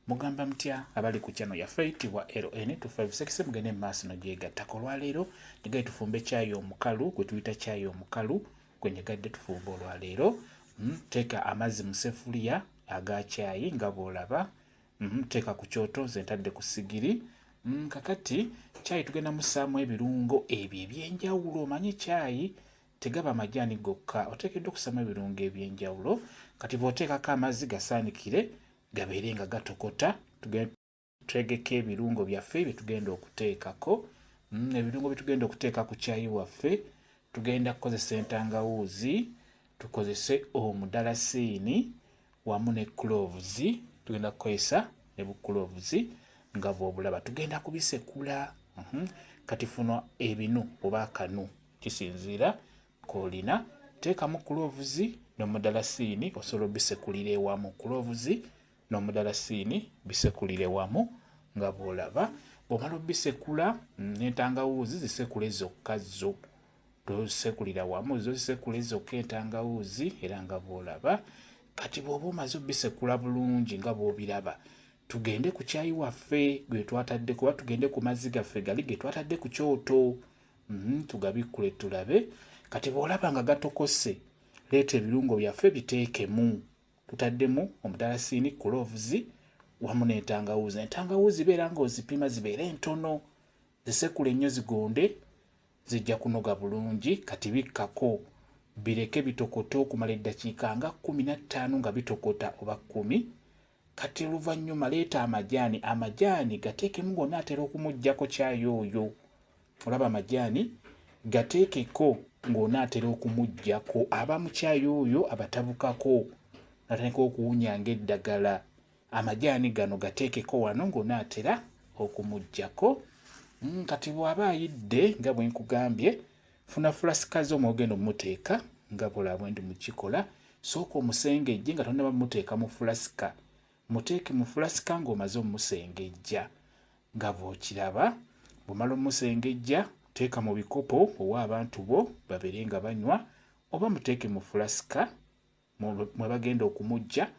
Mugamba mutya abali ku channel yaffe eyitibwa LN256 mugende mu maaso n'ogyegattako. Olwaleero nyegadde tufumbe chai omukalu gwe tuyita chai omukalu gwe nyegadde tufumba olwaleero. Teeka amazzi mu sefuliya aga chai nga bw'olaba. Teeka ku kyoto nze ntadde ku sigiri. Kakati chai tugenda mussaamu ebirungo ebyo eby'enjawulo. Omanyi chai tegaba majaani gokka, oteekeddwa okusaamu ebirungo eby'enjawulo. Kati bw'oteekako amazzi gasaanikire gabeere nga gatokota. Tegeka ebirungo byaffe bye tugenda okuteekako. Ebirungo bye tugenda okuteeka ku chai waffe, tugenda kukozesa entangawuuzi, tukozese omudalasini wamu ne cloves. Tugenda kukozesa ne bucloves nga bw'obulaba. Tugenda kubisekula. Kati funo ebinu oba akanu kisinziira k'olina. Teekamu cloves n'omudalasini osobola obisekulira ewamu. Cloves n'omudalasini bisekulire wamu nga bw'olaba. Bw'omala obisekula n'entangawuuzi zisekule zokka zo. Tozisekulira wamu, zo zisekule zokka entangawuuzi era nga bw'olaba. Kati bw'oba omaze obisekula bulungi nga bw'obiraba, tugende ku chai waffe gwe twatadde kuba tugende ku mazzi gaffe gali ge twatadde ku kyoto. Tugabikkule tulabe. Kati bw'olaba nga gatokose, leeta ebirungo byaffe biteekemu. Tutaddemu omudalasini, cloves wamu n'entangawuuzi. Entangawuuzi beera ng'ozipima zibeere ntono. Zisekule nnyo zigonde, zijja kunoga bulungi. Kati bikkako bireke bitokote okumala eddakiika nga 15 nga bitokota oba 10. Kati oluvannyuma leeta amajaani. Amajaani gateekemu ng'onaatera okumuggyako chai oyo. Olaba amajaani gateekeko ng'onaatera okumuggyako. Aba mu chai oyo abatabukako natandika okuwunya ng'eddagala. Amajaani gano gateekeko wano ng'onaatera okumuggyako. Kati bw'aba ayidde nga bwe nkugambye, funa fulasika zo mw'ogenda omuteeka nga bw'olaba bwe ndi mu kikola. Sooka omusengejje nga tonnaba muteeka mu fulasika. Muteeke mu fulasika ng'omaze omusengejja nga bw'okiraba. Bw'omala omusengejja teeka mu bikopo owa abantu bo babeere nga banywa, oba muteeke mu fulasika mwe bagenda okumuggya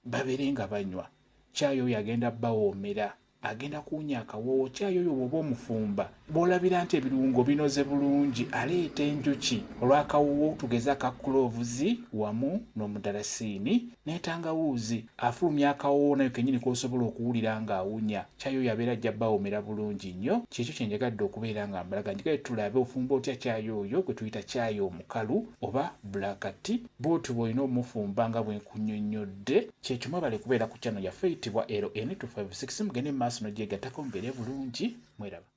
babeere nga banywa. Chai oyo agenda bawoomera, agenda kuwunya akawoowo. Chai oyo bw'oba omufumba bw'olabira nti ebirungo binoze bulungi, aleeta enjuki olw'akawoowo. Tugeze aka cloves wamu n'omudalasini n'entangawuuzi. Afulumya akawoowo nayo kennyini k'osobola okuwulira ng'awunya. Chai oyo abeera ajja bawoomera bulungi nnyo. Kyekyo kye njagadde okubeera nga mbalaga. Njagadde tulabe ofumba otya chai oyo gwe tuyita chai omukalu oba black tea. Bw'otyo bw'olina omufumba nga bwe nkunnyonnyodde. Kyekyo mwebale kubeera ku channel yaffe eyitibwa LN256. Mugende mu maaso n'ogyegattako mubeere bulungi. Mweraba.